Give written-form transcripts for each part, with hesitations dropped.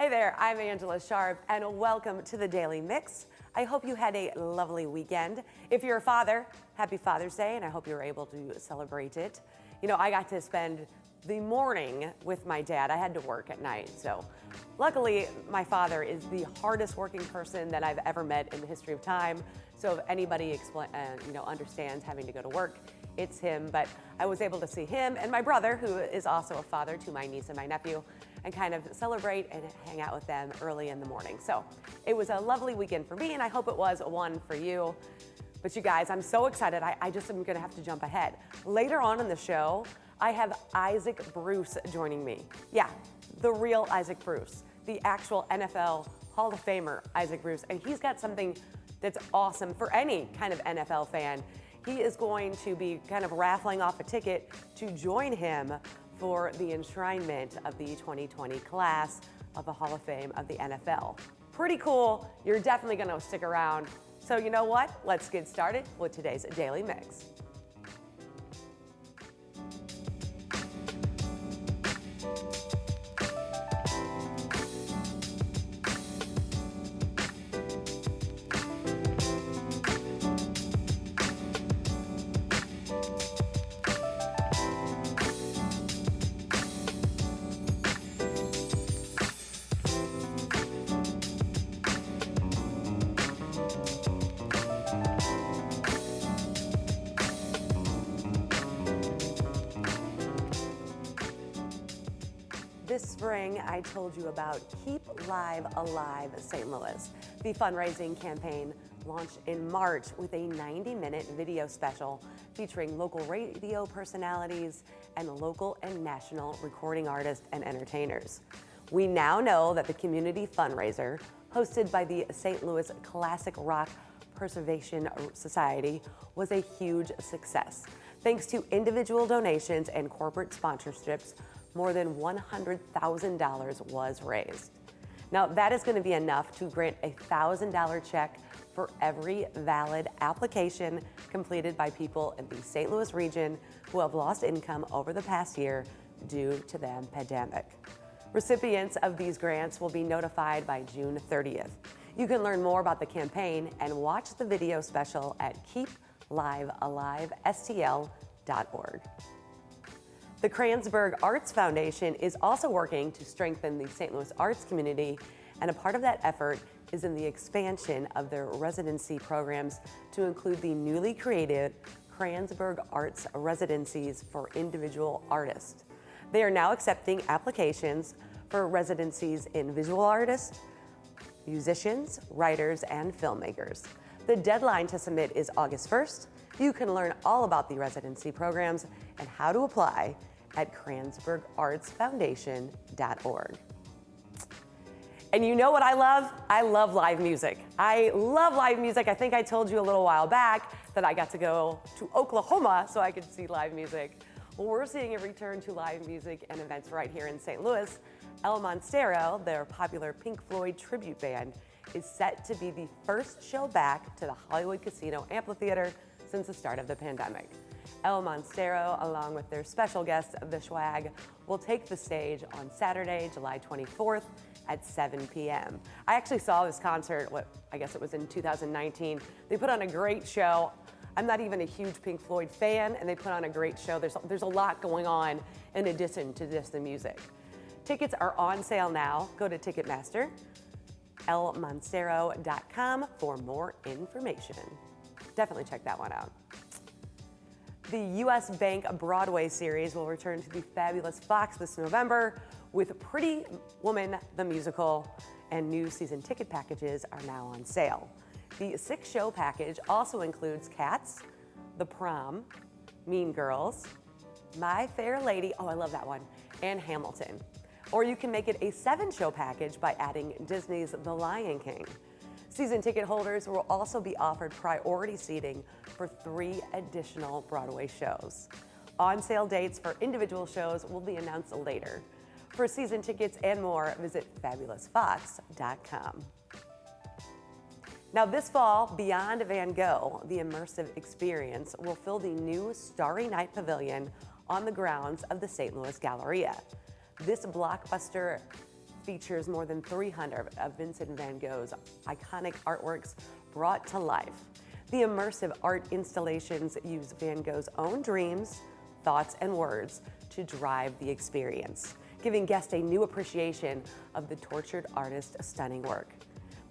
Hey there, I'm Angella Sharpe, and welcome to the Daily Mix. I hope you had a lovely weekend. If you're a father, happy Father's Day, and I hope you were able to celebrate it. You know, I got to spend the morning with my dad. I had to work at night, so luckily my father is the hardest working person that I've ever met in the history of time. So if anybody understands having to go to work, it's him. But I was able to see him and my brother, who is also a father to my niece and my nephew, and kind of celebrate and hang out with them early in the morning. So it was a lovely weekend for me, and I hope it was one for you. But you guys, I'm so excited. I just am gonna have to jump ahead. Later on in the show, I have Isaac Bruce joining me. Yeah, the real Isaac Bruce, the actual NFL Hall of Famer Isaac Bruce. And he's got something that's awesome for any kind of NFL fan. He is going to be kind of raffling off a ticket to join him for the enshrinement of the 2020 class of the Hall of Fame of the NFL. Pretty cool. You're definitely gonna stick around. So you know what? Let's get started with today's Daily Mix. This spring, I told you about Keep Live Alive St. Louis. The fundraising campaign launched in March with a 90-minute video special featuring local radio personalities and local and national recording artists and entertainers. We now know that the community fundraiser, hosted by the St. Louis Classic Rock Preservation Society, was a huge success. Thanks to individual donations and corporate sponsorships, more than $100,000 was raised. Now, that is going to be enough to grant a $1,000 check for every valid application completed by people in the St. Louis region who have lost income over the past year due to the pandemic. Recipients of these grants will be notified by June 30th. You can learn more about the campaign and watch the video special at keeplivealivestl.org. The Kranzberg Arts Foundation is also working to strengthen the St. Louis arts community, and a part of that effort is in the expansion of their residency programs to include the newly created Kranzberg Arts Residencies for individual artists. They are now accepting applications for residencies in visual artists, musicians, writers, and filmmakers. The deadline to submit is August 1st. You can learn all about the residency programs and how to apply at kranzbergartsfoundation.org. And you know what I love? I love live music. I love live music. I think I told you a little while back that I got to go to Oklahoma so I could see live music. Well, we're seeing a return to live music and events right here in St. Louis. El Monstero, their popular Pink Floyd tribute band, is set to be the first show back to the Hollywood Casino Amphitheater since the start of the pandemic. El Monstero, along with their special guest, The Swag, will take the stage on Saturday, July 24th at 7 p.m. I actually saw this concert, I guess it was in 2019. They put on a great show. I'm not even a huge Pink Floyd fan, and they put on a great show. There's a lot going on in addition to just the music. Tickets are on sale now. Go to Ticketmaster, elmonstero.com for more information. Definitely check that one out. The U.S. Bank Broadway series will return to the fabulous Fox this November with Pretty Woman the Musical, and new season ticket packages are now on sale. The 6-show package also includes Cats, The Prom, Mean Girls, My Fair Lady, oh I love that one, and Hamilton. Or you can make it a 7-show package by adding Disney's The Lion King. Season ticket holders will also be offered priority seating for 3 additional Broadway shows. On-sale dates for individual shows will be announced later. For season tickets and more, visit fabulousfox.com. Now this fall, Beyond Van Gogh, the immersive experience, will fill the new Starry Night Pavilion on the grounds of the St. Louis Galleria. This blockbuster features more than 300 of Vincent van Gogh's iconic artworks brought to life. The immersive art installations use Van Gogh's own dreams, thoughts, and words to drive the experience, giving guests a new appreciation of the tortured artist's stunning work.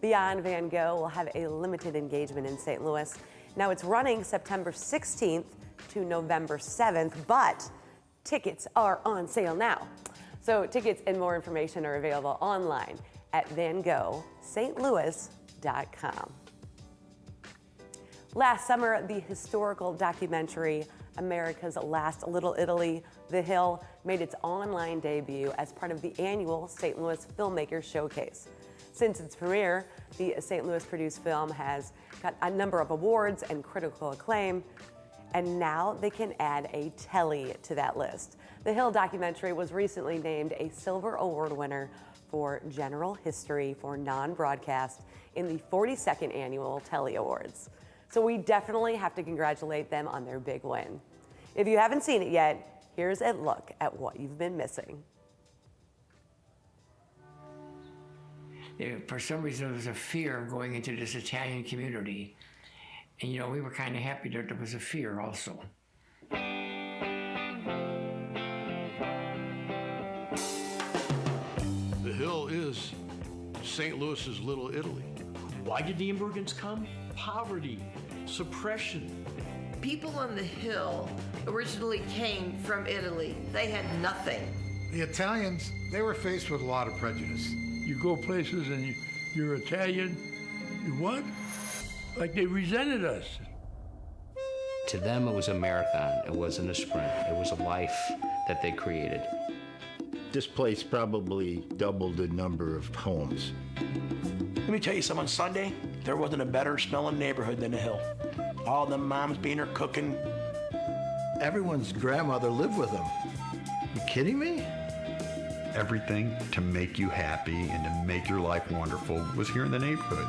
Beyond Van Gogh will have a limited engagement in St. Louis. Now it's running September 16th to November 7th, but tickets are on sale now. So tickets and more information are available online at vangoghstlouis.com. Last summer, the historical documentary America's Last Little Italy, The Hill, made its online debut as part of the annual St. Louis Filmmakers Showcase. Since its premiere, the St. Louis produced film has got a number of awards and critical acclaim, and now they can add a telly to that list. The Hill documentary was recently named a Silver Award winner for General History for Non-Broadcast in the 42nd Annual Telly Awards. So we definitely have to congratulate them on their big win. If you haven't seen it yet, here's a look at what you've been missing. For some reason, there was a fear of going into this Italian community. And, we were kind of happy that there was a fear also. The Hill is St. Louis's Little Italy. Why did the immigrants come? Poverty, suppression. People on the Hill originally came from Italy. They had nothing. The Italians, they were faced with a lot of prejudice. You go places and you're Italian, you what? Like they resented us. To them, it was a marathon. It wasn't a sprint. It was a life that they created. This place probably doubled the number of homes. Let me tell you something, on Sunday, there wasn't a better smelling neighborhood than the Hill. All the moms being there cooking. Everyone's grandmother lived with them. You kidding me? Everything to make you happy and to make your life wonderful was here in the neighborhood.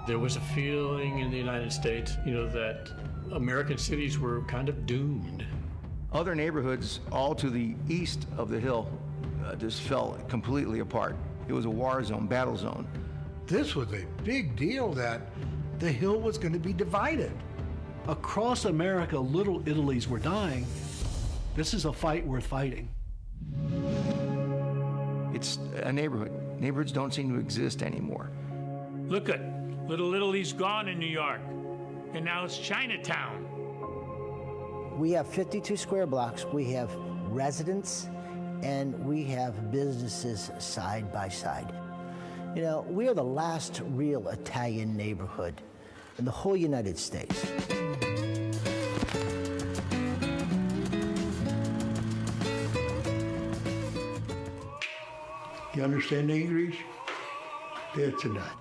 There was a feeling in the United States, that American cities were kind of doomed. Other neighborhoods all to the east of the Hill just fell completely apart. It was a war zone, battle zone. This was a big deal that the Hill was going to be divided. Across America, little Italies were dying. This is a fight worth fighting. It's a neighborhood. Neighborhoods don't seem to exist anymore. Look at Little Italy's gone in New York, and now it's Chinatown. We have 52 square blocks. We have residents, and we have businesses side by side. We are the last real Italian neighborhood in the whole United States. You understand English? It's enough.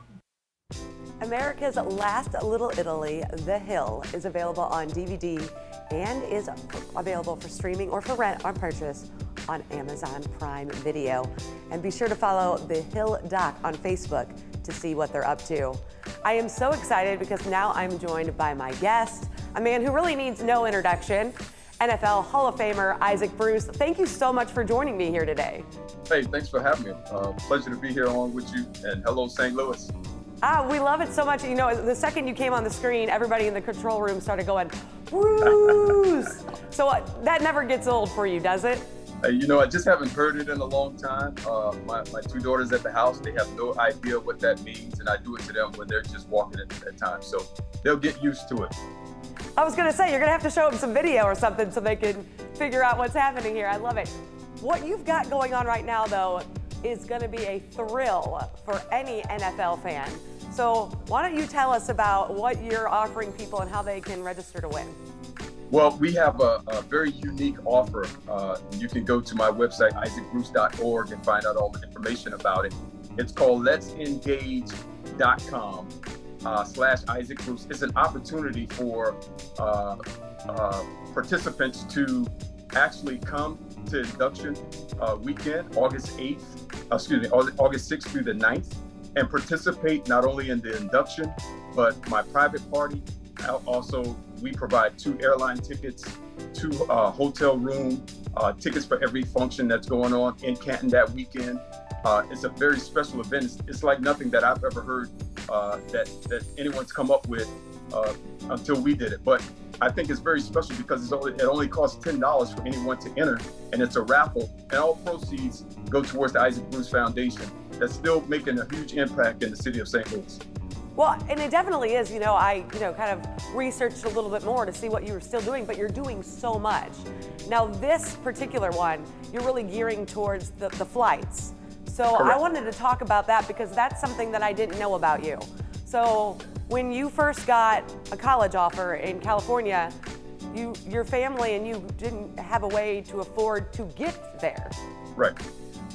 America's Last Little Italy, The Hill, is available on DVD and is available for streaming or for rent or purchase on Amazon Prime Video. And be sure to follow The Hill Doc on Facebook to see what they're up to. I am so excited because now I'm joined by my guest, a man who really needs no introduction, NFL Hall of Famer Isaac Bruce. Thank you so much for joining me here today. Hey, thanks for having me. Pleasure to be here along with you, and hello, St. Louis. We love it so much. The second you came on the screen, everybody in the control room started going, Bruce! So that never gets old for you, does it? I just haven't heard it in a long time. My two daughters at the house, they have no idea what that means, and I do it to them when they're just walking in at times. So they'll get used to it. I was going to say, you're going to have to show them some video or something so they can figure out what's happening here. I love it. What you've got going on right now, though, is going to be a thrill for any NFL fan. So why don't you tell us about what you're offering people and how they can register to win? Well, we have a very unique offer. You can go to my website, isaacbruce.org, and find out all the information about it. It's called letsengage.com/Isaac Bruce. It's an opportunity for participants to actually come to induction weekend, August 6th through the 9th, and participate not only in the induction, but my private party. Also, we provide 2 airline tickets 2 hotel room tickets for every function that's going on in Canton that weekend. It's a very special event. It's like nothing that I've ever heard that anyone's come up with until we did it. But I think it's very special because it only costs $10 for anyone to enter, and it's a raffle, and all proceeds go towards the Isaac Bruce Foundation. That's still making a huge impact in the city of St. Louis. Well, and it definitely is. I kind of researched a little bit more to see what you were still doing, but you're doing so much. Now, this particular one, you're really gearing towards the flights. So Correct. I wanted to talk about that because that's something that I didn't know about you. So when you first got a college offer in California, your family and you didn't have a way to afford to get there. Right.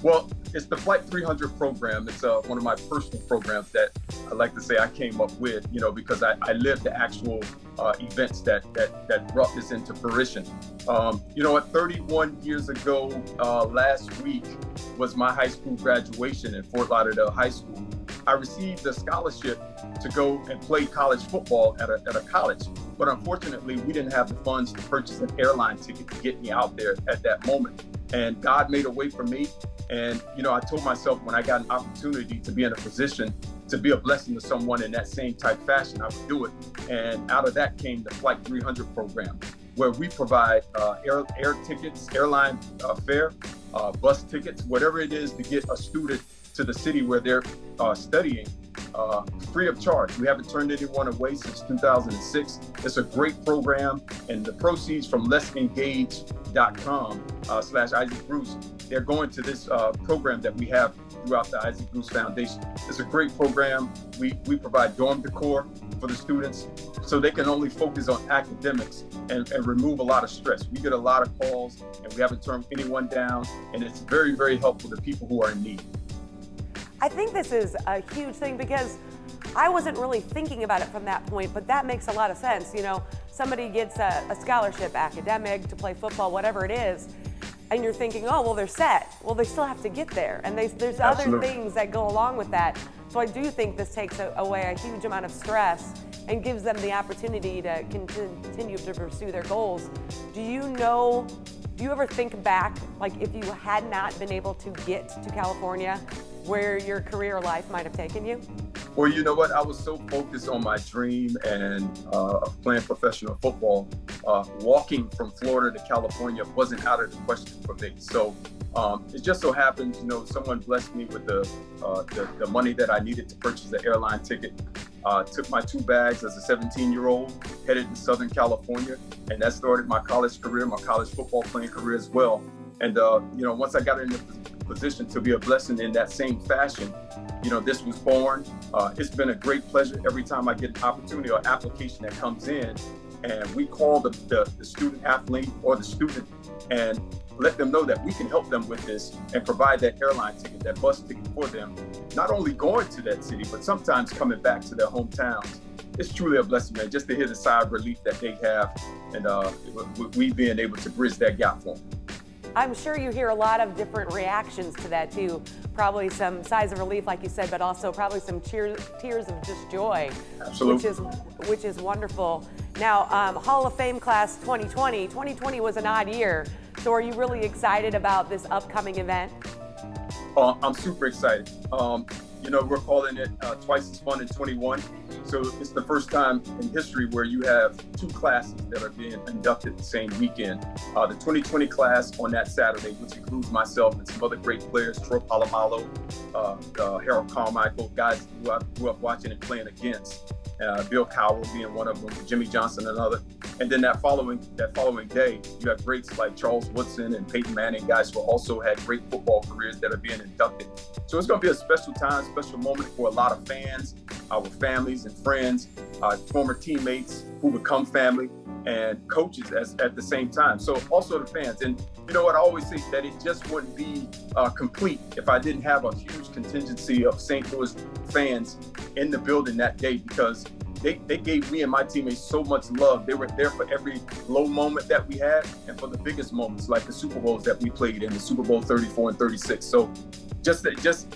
Well, it's the Flight 300 program. It's one of my personal programs that I like to say I came up with, because I lived the actual events that brought this into fruition. 31 years ago, last week was my high school graduation in Fort Lauderdale High School. I received a scholarship to go and play college football at a college. But unfortunately, we didn't have the funds to purchase an airline ticket to get me out there at that moment. And God made a way for me. And, I told myself when I got an opportunity to be in a position to be a blessing to someone in that same type fashion, I would do it. And out of that came the Flight 300 program, where we provide air tickets, airline fare, bus tickets, whatever it is to get a student to the city where they're studying free of charge. We haven't turned anyone away since 2006. It's a great program, and the proceeds from lessengaged.com/Isaac Bruce, they're going to this program that we have throughout the Isaac Bruce Foundation. It's a great program. We provide dorm decor for the students so they can only focus on academics and remove a lot of stress. We get a lot of calls, and we haven't turned anyone down, and it's very, very helpful to people who are in need. I think this is a huge thing because I wasn't really thinking about it from that point, but that makes a lot of sense. Somebody gets a scholarship, academic, to play football, whatever it is, and you're thinking, oh, well, they're set. Well, they still have to get there, and there's other things that go along with that. So I do think this takes away a huge amount of stress and gives them the opportunity to continue to pursue their goals. Do you ever think back, like if you had not been able to get to California, where your career life might have taken you? Well, you know what? I was so focused on my dream and playing professional football. Walking from Florida to California wasn't out of the question for me. So it just so happens, someone blessed me with the money that I needed to purchase the airline ticket. Took my 2 bags as a 17-year-old, headed to Southern California, and that started my college career, my college football playing career as well. And once I got in the position to be a blessing in that same fashion, this was born. It's been a great pleasure every time I get an opportunity or application that comes in, and we call the student athlete or the student and let them know that we can help them with this and provide that airline ticket, that bus ticket for them, not only going to that city, but sometimes coming back to their hometowns. It's truly a blessing, man, just to hear the sigh of relief that they have, and we being able to bridge that gap for them. I'm sure you hear a lot of different reactions to that too. Probably some sighs of relief, like you said, but also probably some tears of just joy. Absolutely. Which is wonderful. Now, Hall of Fame class 2020. 2020 was an odd year. So are you really excited about this upcoming event? I'm super excited. We're calling it Twice as Fun in 21. So it's the first time in history where you have 2 classes that are being inducted the same weekend. The 2020 class on that Saturday, which includes myself and some other great players, Troy Polamalu, Harold Carmichael, guys who I grew up watching and playing against. Bill Cowell being one of them, Jimmy Johnson another. And then that following day, you have greats like Charles Woodson and Peyton Manning, guys who also had great football careers that are being inducted. So it's going to be a special time, special moment for a lot of fans, our families and friends, former teammates who become family, and coaches at the same time. So also the fans. And you know what, I always say that it just wouldn't be complete if I didn't have a huge contingency of St. Louis fans in the building that day, because they gave me and my teammates so much love. They were there for every low moment that we had and for the biggest moments, like the Super Bowls that we played in, the Super Bowl 34 and 36. So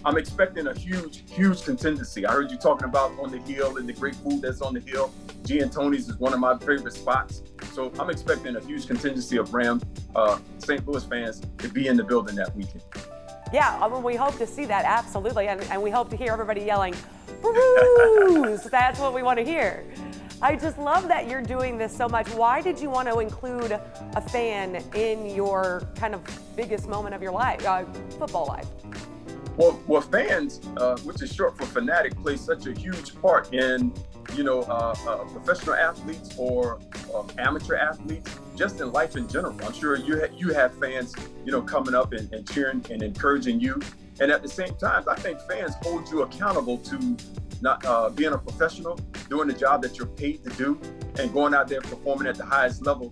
I'm expecting a huge contingency. I heard you talking about on the hill and the great food that's on the hill. G and Tony's is one of my favorite spots. So I'm expecting a huge contingency of St. Louis fans to be in the building that weekend. Yeah, I mean, we hope to see that, absolutely. And we hope to hear everybody yelling, Bruce! That's what we want to hear. I just love that you're doing this so much. Why did you want to include a fan in your kind of biggest moment of your life, football life? Well, fans, which is short for fanatic, play such a huge part in, professional athletes or amateur athletes, just in life in general. I'm sure you have fans, coming up and cheering and encouraging you. And at the same time, I think fans hold you accountable to not being a professional, doing the job that you're paid to do, and going out there performing at the highest level,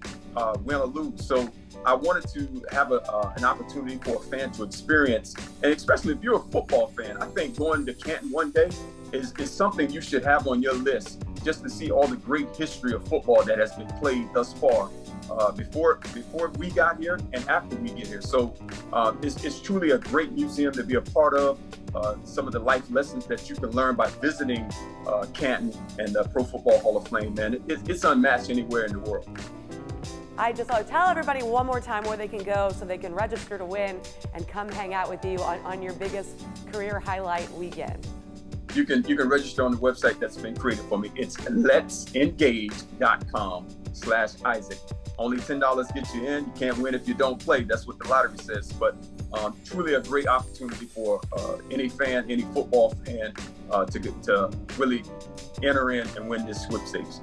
win or lose. So I wanted to have an opportunity for a fan to experience, and especially if you're a football fan, I think going to Canton one day is something you should have on your list, just to see all the great history of football that has been played thus far, before we got here and after we get here. So it's truly a great museum to be a part of. Some of the life lessons that you can learn by visiting Canton and the Pro Football Hall of Fame, man, it's unmatched anywhere in the world. I just want to tell everybody one more time where they can go so they can register to win and come hang out with you on your biggest career highlight weekend. You can register on the website that's been created for me. It's letsengage.com/Isaac. Only $10 gets you in. You can't win if you don't play. That's what the lottery says. But truly a great opportunity for any fan, any football fan, to really enter in and win this sweepstakes.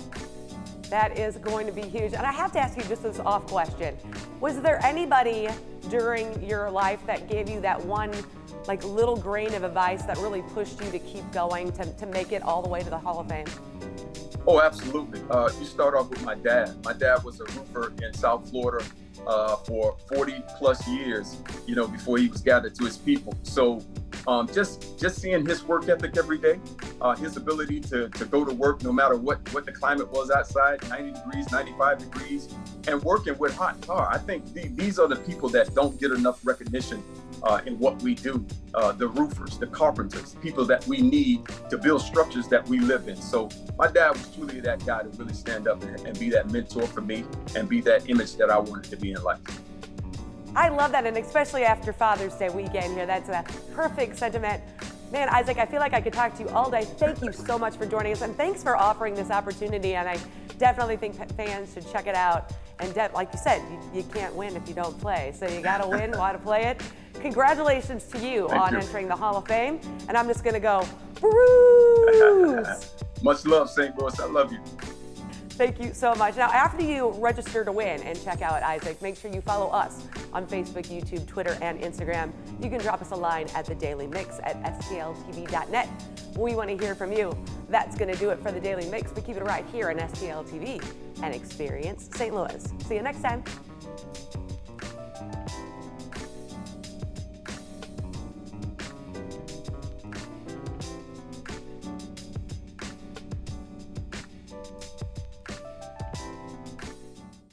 That is going to be huge. And I have to ask you just this off question. Was there anybody during your life that gave you that one little grain of advice that really pushed you to keep going, to make it all the way to the Hall of Fame? Oh, absolutely. You start off with my dad. My dad was a roofer in South Florida for 40 plus years, before he was gathered to his people. So just seeing his work ethic every day, his ability to go to work no matter what the climate was outside, 90 degrees, 95 degrees, and working with hot tar. I think these are the people that don't get enough recognition in what we do. The roofers, the carpenters, people that we need to build structures that we live in. So my dad was truly that guy to really stand up and be that mentor for me and be that image that I wanted to be in life. I love that, and especially after Father's Day weekend here, that's a perfect sentiment. Man, Isaac, I feel like I could talk to you all day. Thank you so much for joining us, and thanks for offering this opportunity, and I definitely think fans should check it out. And like you said, you can't win if you don't play, so you gotta win, gotta play it. Congratulations to you on entering the Hall of Fame, and I'm just gonna go, Bruce! Much love, St. Louis, I love you. Thank you so much. Now, after you register to win and check out Isaac, make sure you follow us on Facebook, YouTube, Twitter, and Instagram. You can drop us a line at The Daily Mix at stltv.net. We want to hear from you. That's going to do it for The Daily Mix, but keep it right here on STL TV and experience St. Louis. See you next time.